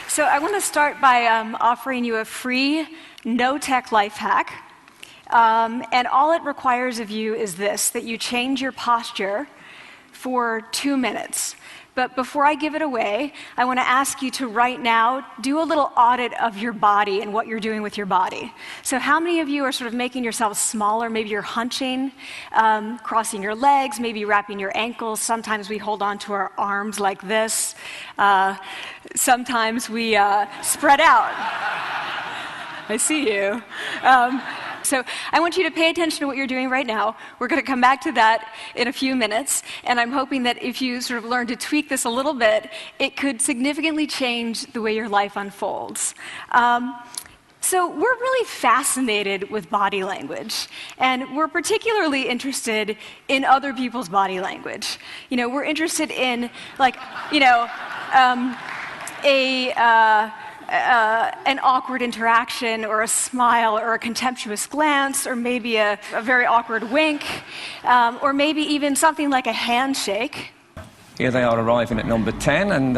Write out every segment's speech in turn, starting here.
So I want to start by offering you a free, no-tech life hack. And all it requires of you is this, that you change your posture for 2 minutes. But before I give it away, I want to ask you to right now do a little audit of your body and what you're doing with your body. So how many of you are sort of making yourselves smaller? Maybe you're hunching, crossing your legs, maybe wrapping your ankles. Sometimes we hold on to our arms like this. Sometimes we spread out. I see you. So I want you to pay attention to what you're doing right now. We're going to come back to that in a few minutes, and I'm hoping that if you sort of learn to tweak this a little bit, it could significantly change the way your life unfolds. So we're really fascinated with body language, and we're particularly interested in other people's body language. You know, we're interested in, like, you know, an awkward interaction, or a smile, or a contemptuous glance, or maybe a very awkward wink, or maybe even something like a handshake. Here they are arriving at number 10, and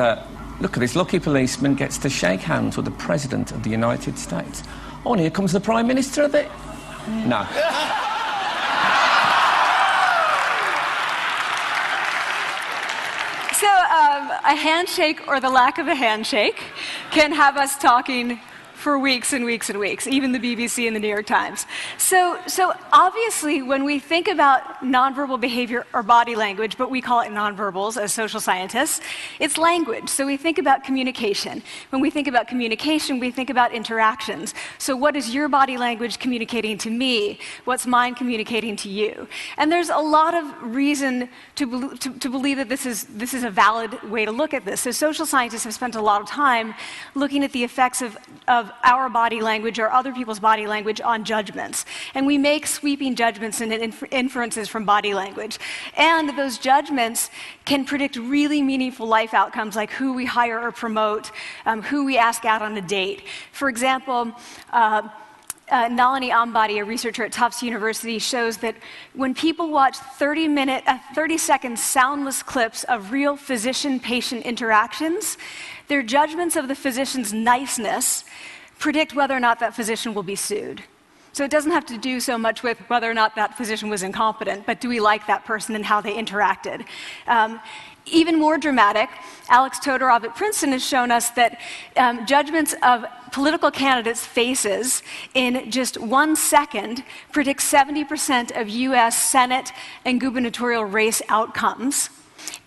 look at this lucky policeman gets to shake hands with the President of the United States. Oh, and here comes the Prime Minister of it. No. So a handshake, or the lack of a handshake, can have us talking for weeks and weeks and weeks, even the BBC and the New York Times. So obviously, when we think about nonverbal behavior or body language, but we call it nonverbals as social scientists, it's language. So we think about communication. When we think about communication, we think about interactions. So what is your body language communicating to me? What's mine communicating to you? And there's a lot of reason to believe that this is a valid way to look at this. So social scientists have spent a lot of time looking at the effects of our body language or other people's body language on judgments. And we make sweeping judgments and inferences from body language. And those judgments can predict really meaningful life outcomes, like who we hire or promote, who we ask out on a date. For example, Nalini Ambady, a researcher at Tufts University, shows that when people watch 30-second soundless clips of real physician-patient interactions, their judgments of the physician's niceness predict whether or not that physician will be sued. So it doesn't have to do so much with whether or not that physician was incompetent, but do we like that person and how they interacted? Even more dramatic, Alex Todorov at Princeton has shown us that judgments of political candidates' faces in just 1 second predict 70% of US Senate and gubernatorial race outcomes.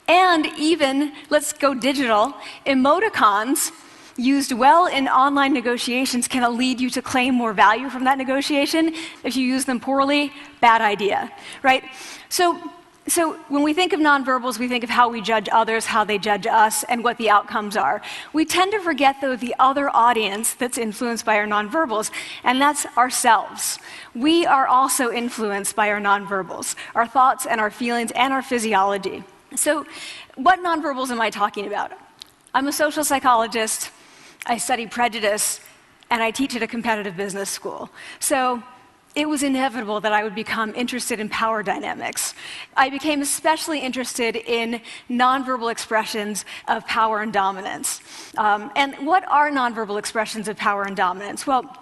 And even, let's go digital, emoticons used well in online negotiations can lead you to claim more value from that negotiation. If you use them poorly, bad idea, right? So when we think of nonverbals, we think of how we judge others, how they judge us, and what the outcomes are. We tend to forget, though, the other audience that's influenced by our nonverbals, and that's ourselves. We are also influenced by our nonverbals, our thoughts and our feelings and our physiology. So what nonverbals am I talking about? I'm a social psychologist, I study prejudice, and I teach at a competitive business school. So it was inevitable that I would become interested in power dynamics. I became especially interested in nonverbal expressions of power and dominance. And what are nonverbal expressions of power and dominance? Well,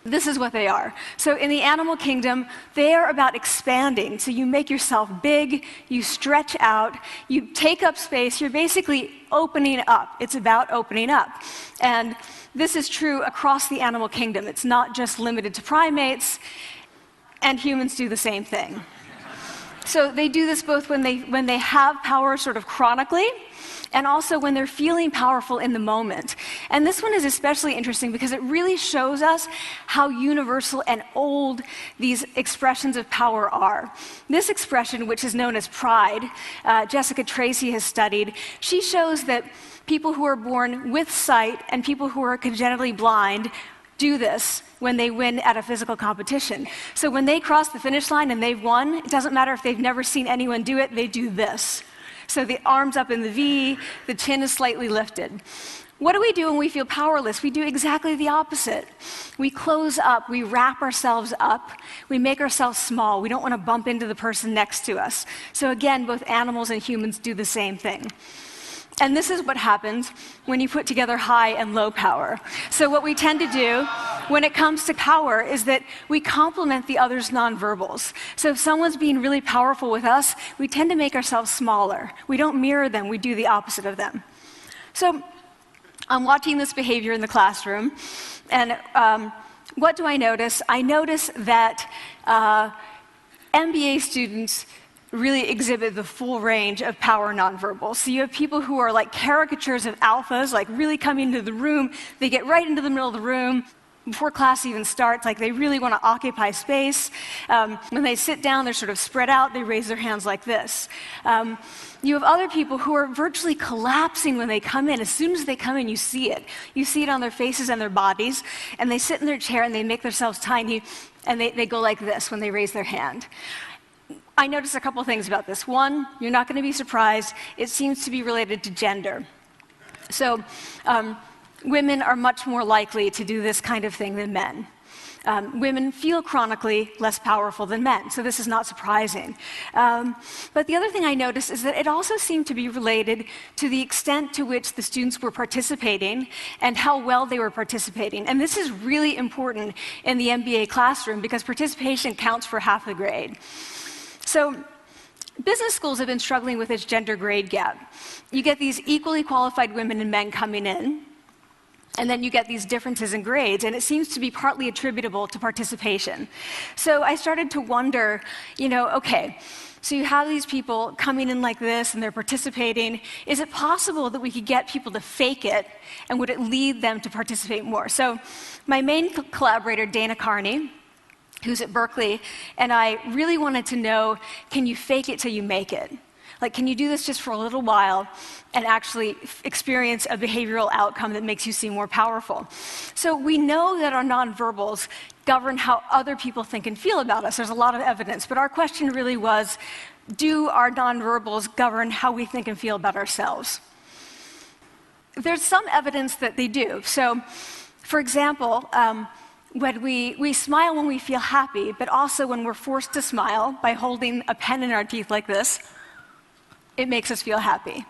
this is what they are. So in the animal kingdom, they are about expanding. So you make yourself big, you stretch out, you take up space, you're basically opening up. It's about opening up. And this is true across the animal kingdom. It's not just limited to primates, and humans do the same thing. So they do this both when they have power sort of chronically, and also when they're feeling powerful in the moment. And this one is especially interesting because it really shows us how universal and old these expressions of power are. This expression, which is known as pride, Jessica Tracy has studied, she shows that people who are born with sight and people who are congenitally blind do this when they win at a physical competition. So when they cross the finish line and they've won, it doesn't matter if they've never seen anyone do it, they do this. So the arms up in the V, the chin is slightly lifted. What do we do when we feel powerless? We do exactly the opposite. We close up, we wrap ourselves up, we make ourselves small. We don't want to bump into the person next to us. So again, both animals and humans do the same thing. And this is what happens when you put together high and low power. So what we tend to do when it comes to power is that we complement the other's nonverbals. So if someone's being really powerful with us, we tend to make ourselves smaller. We don't mirror them, we do the opposite of them. So I'm watching this behavior in the classroom, and what do I notice? I notice that MBA students really exhibit the full range of power nonverbals. So you have people who are like caricatures of alphas, like really coming into the room. They get right into the middle of the room before class even starts, like they really want to occupy space. When they sit down, they're sort of spread out. They raise their hands like this. You have other people who are virtually collapsing when they come in. As soon as they come in, you see it. You see it on their faces and their bodies, and they sit in their chair and they make themselves tiny, and they go like this when they raise their hand. I noticed a couple things about this. One, you're not going to be surprised. It seems to be related to gender. So women are much more likely to do this kind of thing than men. Women feel chronically less powerful than men, so this is not surprising. But the other thing I noticed is that it also seemed to be related to the extent to which the students were participating and how well they were participating. And this is really important in the MBA classroom because participation counts for half the grade. So business schools have been struggling with this gender grade gap. You get these equally qualified women and men coming in, and then you get these differences in grades, and it seems to be partly attributable to participation. So I started to wonder, okay, so you have these people coming in like this, and they're participating. Is it possible that we could get people to fake it, and would it lead them to participate more? So my main collaborator, Dana Carney, who's at Berkeley, and I really wanted to know, can you fake it till you make it? Like, can you do this just for a little while and actually experience a behavioral outcome that makes you seem more powerful? So we know that our nonverbals govern how other people think and feel about us. There's a lot of evidence, but our question really was, do our nonverbals govern how we think and feel about ourselves? There's some evidence that they do. So, for example, when we smile when we feel happy, but also when we're forced to smile by holding a pen in our teeth like this, it makes us feel happy.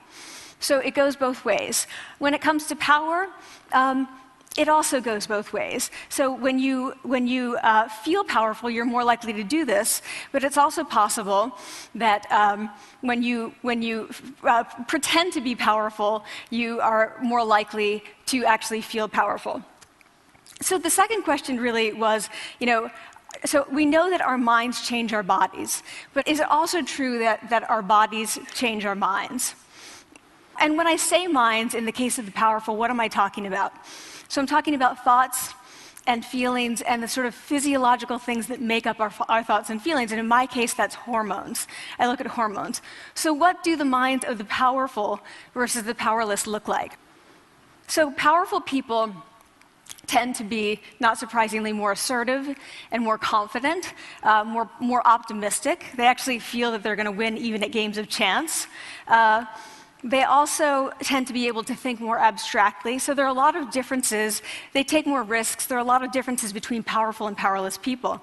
So it goes both ways. When it comes to power, it also goes both ways. So when you feel powerful, you're more likely to do this, but it's also possible that when you pretend to be powerful, you are more likely to actually feel powerful. So the second question really was, so we know that our minds change our bodies, but is it also true that our bodies change our minds? And when I say minds, in the case of the powerful, what am I talking about? So I'm talking about thoughts and feelings and the sort of physiological things that make up our thoughts and feelings. And in my case, that's hormones. I look at hormones. So what do the minds of the powerful versus the powerless look like? So powerful people tend to be, not surprisingly, more assertive and more confident, more optimistic. They actually feel that they're going to win even at games of chance. They also tend to be able to think more abstractly. So there are a lot of differences. They take more risks. There are a lot of differences between powerful and powerless people.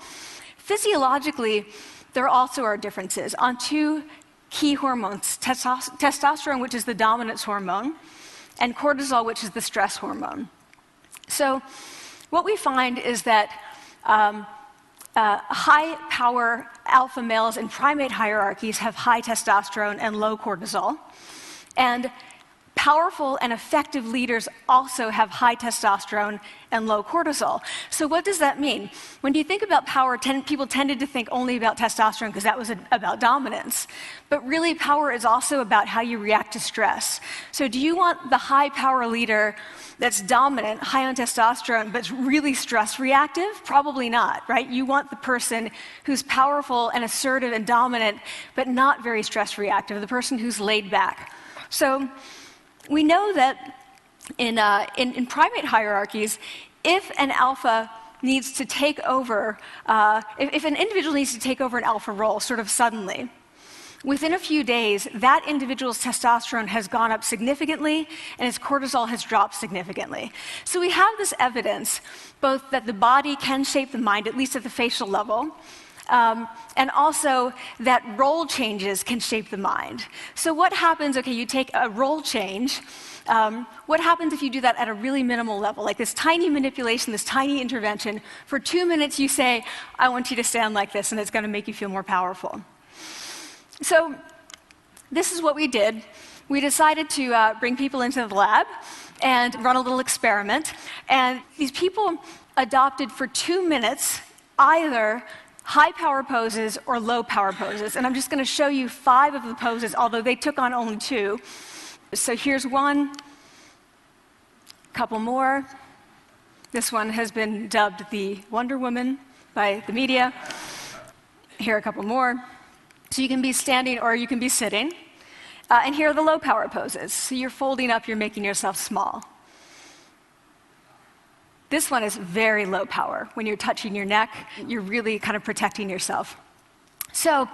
Physiologically, there also are differences on two key hormones, testosterone, which is the dominance hormone, and cortisol, which is the stress hormone. So what we find is that high-power alpha males in primate hierarchies have high testosterone and low cortisol. And powerful and effective leaders also have high testosterone and low cortisol. So what does that mean? When you think about power, people tended to think only about testosterone because that was about dominance. But really, power is also about how you react to stress. So do you want the high-power leader that's dominant, high on testosterone, but really stress reactive? Probably not, right? You want the person who's powerful and assertive and dominant, but not very stress reactive, the person who's laid back. So we know that in primate hierarchies, if an alpha needs to take over, if an individual needs to take over an alpha role sort of suddenly, within a few days, that individual's testosterone has gone up significantly and his cortisol has dropped significantly. So we have this evidence, both that the body can shape the mind, at least at the facial level, and also that role changes can shape the mind. So what happens, okay, you take a role change, what happens if you do that at a really minimal level, like this tiny manipulation, this tiny intervention? For 2 minutes you say, I want you to stand like this, and it's going to make you feel more powerful. So this is what we did. We decided to bring people into the lab and run a little experiment. And these people adopted for 2 minutes either high power poses or low power poses. And I'm just going to show you 5 of the poses, although they took on only 2. So here's one, a couple more. This one has been dubbed the Wonder Woman by the media. Here are a couple more. So you can be standing or you can be sitting. And here are the low power poses. So you're folding up, you're making yourself small. This one is very low power. When you're touching your neck, you're really kind of protecting yourself. So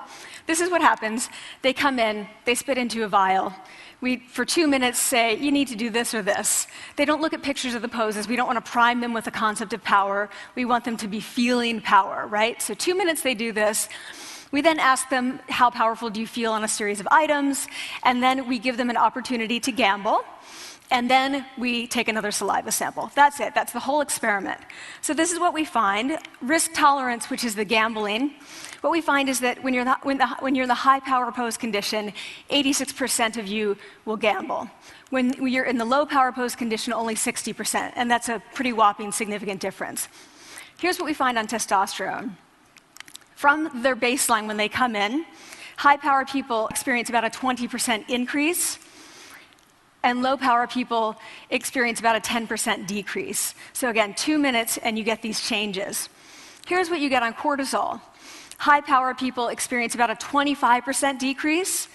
this is what happens. They come in, they spit into a vial. We, for 2 minutes, say, you need to do this or this. They don't look at pictures of the poses. We don't want to prime them with the concept of power. We want them to be feeling power, right? So 2 minutes they do this. We then ask them, how powerful do you feel on a series of items? And then we give them an opportunity to gamble. And then we take another saliva sample. That's it. That's the whole experiment. So this is what we find. Risk tolerance, which is the gambling. What we find is that when you're in the high power pose condition, 86% of you will gamble. When you're in the low power pose condition, only 60%. And that's a pretty whopping significant difference. Here's what we find on testosterone. From their baseline when they come in, high power people experience about a 20% increase. And low power people experience about a 10% decrease. So again, 2 minutes and you get these changes. Here's what you get on cortisol. High power people experience about a 25% decrease,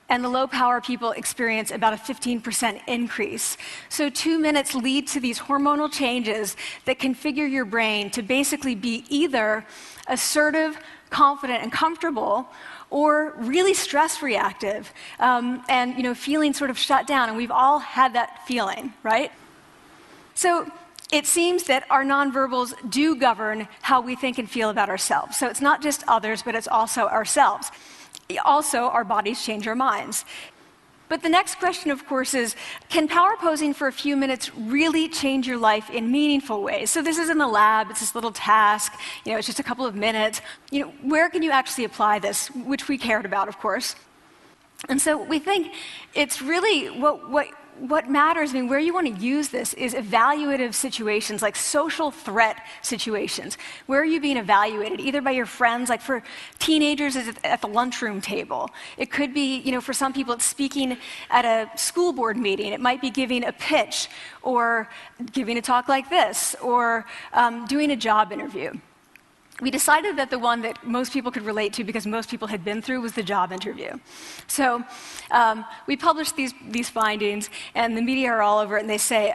and the low power people experience about a 15% increase. So 2 minutes lead to these hormonal changes that configure your brain to basically be either assertive, confident, and comfortable, or really stress reactive, and feeling sort of shut down. And we've all had that feeling, right? So it seems that our nonverbals do govern how we think and feel about ourselves. So it's not just others, but it's also ourselves. Also, our bodies change our minds. But the next question, of course, is, can power posing for a few minutes really change your life in meaningful ways? So this is in the lab, it's this little task, it's just a couple of minutes. Where can you actually apply this, which we cared about, of course. And so we think it's really what matters, where you want to use this is evaluative situations, like social threat situations. Where are you being evaluated? Either by your friends, like for teenagers, it's at the lunchroom table. It could be, for some people, it's speaking at a school board meeting. It might be giving a pitch, or giving a talk like this, or doing a job interview. We decided that the one that most people could relate to, because most people had been through, was the job interview. So we published these findings, and the media are all over it, and they say,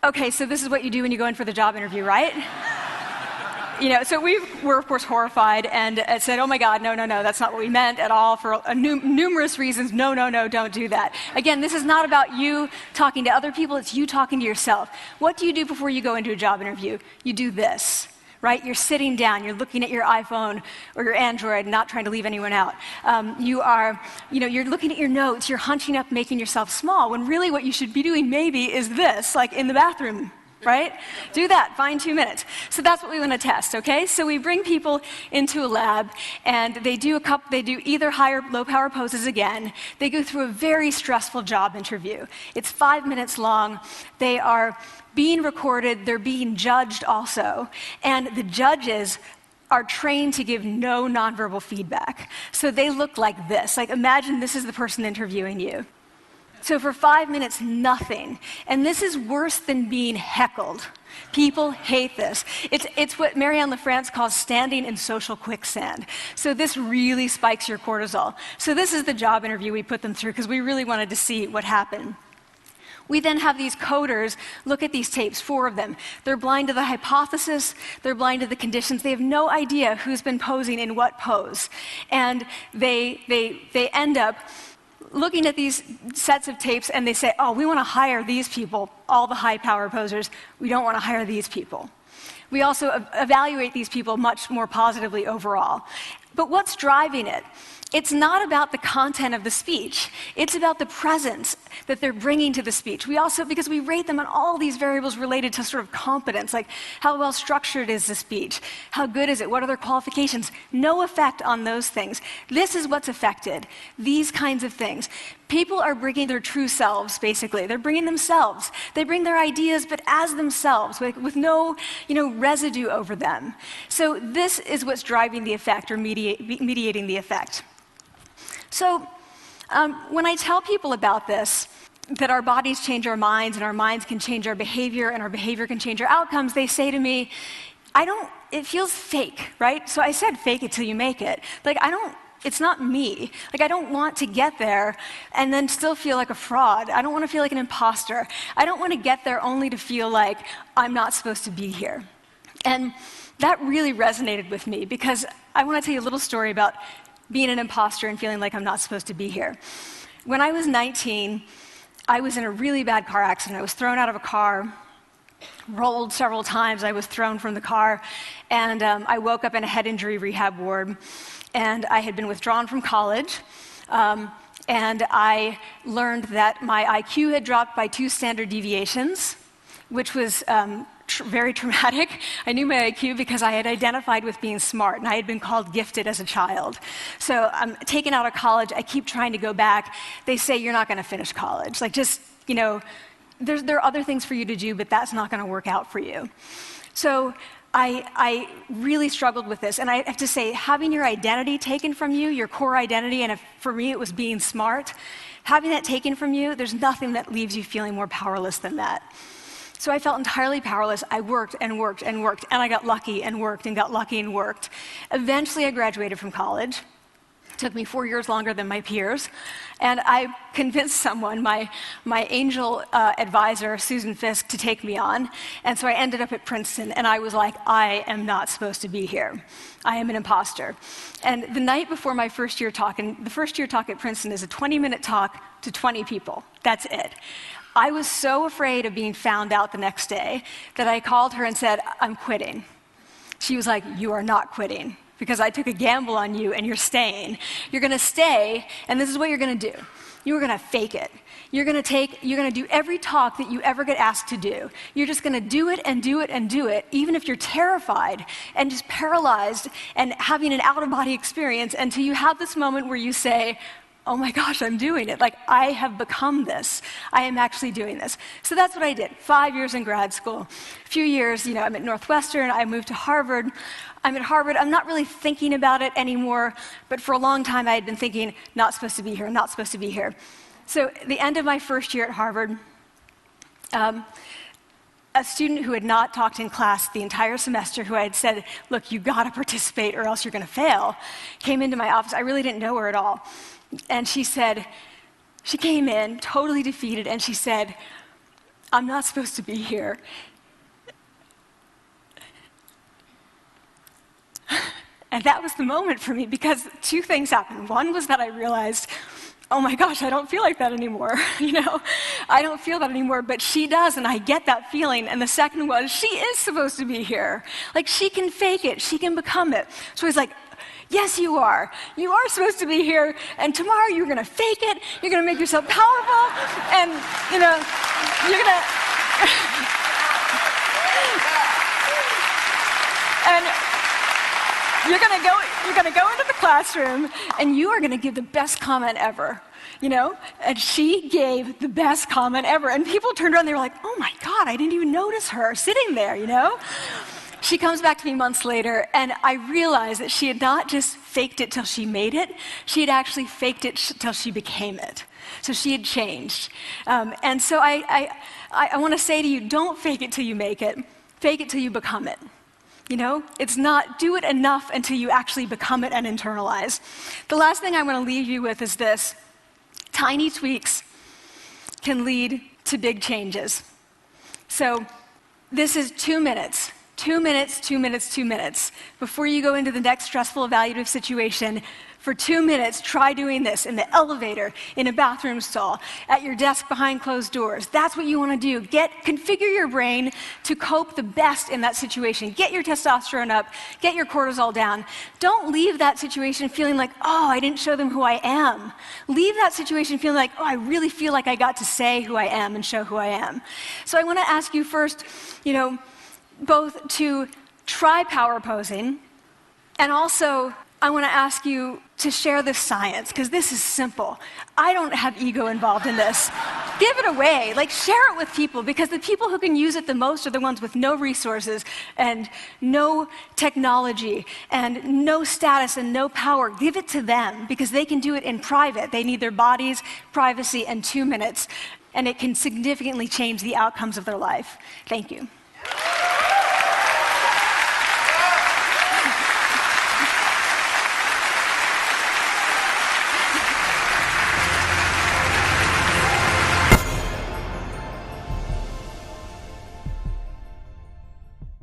okay, so this is what you do when you go in for the job interview, right? So we were, of course, horrified and said, oh my God, no, that's not what we meant at all, for numerous reasons. No, don't do that. Again, this is not about you talking to other people, it's you talking to yourself. What do you do before you go into a job interview? You do this. Right? You're sitting down, you're looking at your iPhone or your Android, not trying to leave anyone out. You're looking at your notes, you're hunching up, making yourself small, when really what you should be doing maybe is this, like in the bathroom, right? Do that, find 2 minutes. So that's what we want to test, okay? So we bring people into a lab, and they do either high or low power poses again. They go through a very stressful job interview. It's 5 minutes long. They are being recorded, they're being judged also, and the judges are trained to give no nonverbal feedback. So they look like this. Like, imagine this is the person interviewing you. So for 5 minutes, nothing. And this is worse than being heckled. People hate this. It's what Marianne LaFrance calls standing in social quicksand. So this really spikes your cortisol. So this is the job interview we put them through, because we really wanted to see what happened. We then have these coders look at these tapes, 4 of them. They're blind to the hypothesis, they're blind to the conditions. They have no idea who's been posing in what pose. And they end up looking at these sets of tapes and they say, oh, we want to hire these people, all the high power posers. We don't want to hire these people. We also evaluate these people much more positively overall. But what's driving it? It's not about the content of the speech. It's about the presence that they're bringing to the speech. We also, because we rate them on all these variables related to sort of competence, like how well structured is the speech? How good is it? What are their qualifications? No effect on those things. This is what's affected, these kinds of things. People are bringing their true selves, basically. They're bringing themselves. They bring their ideas, but as themselves, with no residue over them. So this is what's driving the effect or mediating the effect. So when I tell people about this, that our bodies change our minds and our minds can change our behavior and our behavior can change our outcomes, they say to me, it feels fake, right? So I said fake it till you make it. Like, it's not me. Like, I don't want to get there and then still feel like a fraud. I don't want to feel like an imposter. I don't want to get there only to feel like I'm not supposed to be here. And that really resonated with me because I want to tell you a little story about being an imposter and feeling like I'm not supposed to be here. When I was 19, I was in a really bad car accident. I was thrown out of a car, rolled several times. I was thrown from the car, and I woke up in a head injury rehab ward. And I had been withdrawn from college, and I learned that my IQ had dropped by 2 standard deviations, which was very traumatic. I knew my IQ because I had identified with being smart, and I had been called gifted as a child. So I'm taken out of college. I keep trying to go back. They say, you're not going to finish college. Like, just, there are other things for you to do, but that's not going to work out for you. So I really struggled with this. And I have to say, having your identity taken from you, your core identity, and for me it was being smart, having that taken from you, there's nothing that leaves you feeling more powerless than that. So I felt entirely powerless. I worked and worked and worked, and I got lucky and worked and got lucky and worked. Eventually, I graduated from college. It took me 4 years longer than my peers. And I convinced someone, my angel advisor, Susan Fisk, to take me on. And so I ended up at Princeton, and I was like, I am not supposed to be here. I am an imposter. And the night before my first year talk, and the first year talk at Princeton is a 20-minute talk to 20 people. That's it. I was so afraid of being found out the next day that I called her and said, I'm quitting. She was like, you are not quitting, because I took a gamble on you and you're staying. You're going to stay, and this is what you're going to do. You're going to fake it. You're going to do every talk that you ever get asked to do. You're just going to do it and do it and do it, even if you're terrified and just paralyzed and having an out-of-body experience until you have this moment where you say, oh my gosh, I'm doing it. Like, I have become this. I am actually doing this. So that's what I did. 5 years in grad school. A few years, I'm at Northwestern. I moved to Harvard. I'm at Harvard. I'm not really thinking about it anymore, but for a long time I had been thinking, not supposed to be here, not supposed to be here. So at the end of my first year at Harvard, a student who had not talked in class the entire semester, who I had said, look, you got to participate or else you're going to fail, came into my office. I really didn't know her at all. And she came in totally defeated, and she said, I'm not supposed to be here. And that was the moment for me, because 2 things happened. One was that I realized, oh my gosh, I don't feel like that anymore. I don't feel that anymore, but she does, and I get that feeling. And the second was, she is supposed to be here. Like, she can fake it, she can become it. So I was like, yes, you are. You are supposed to be here, and tomorrow you're going to fake it, you're going to make yourself powerful, and, you're going to... and you're going to go into the classroom, and you are going to give the best comment ever, And she gave the best comment ever, and people turned around, and they were like, oh my God, I didn't even notice her sitting there, She comes back to me months later, and I realized that she had not just faked it till she made it, she had actually faked it till she became it. So she had changed. And so I want to say to you, don't fake it till you make it. Fake it till you become it. It's not do it enough until you actually become it and internalize. The last thing I want to leave you with is this. Tiny tweaks can lead to big changes. So this is 2 minutes. 2 minutes, 2 minutes, 2 minutes. Before you go into the next stressful, evaluative situation, for 2 minutes, try doing this in the elevator, in a bathroom stall, at your desk behind closed doors. That's what you want to do. Configure your brain to cope the best in that situation. Get your testosterone up, get your cortisol down. Don't leave that situation feeling like, oh, I didn't show them who I am. Leave that situation feeling like, oh, I really feel like I got to say who I am and show who I am. So I want to ask you first, both to try power posing, and also I want to ask you to share the science, because this is simple. I don't have ego involved in this. Give it away, share it with people, because the people who can use it the most are the ones with no resources and no technology and no status and no power. Give it to them, because they can do it in private. They need their bodies, privacy, and 2 minutes, and it can significantly change the outcomes of their life. Thank you.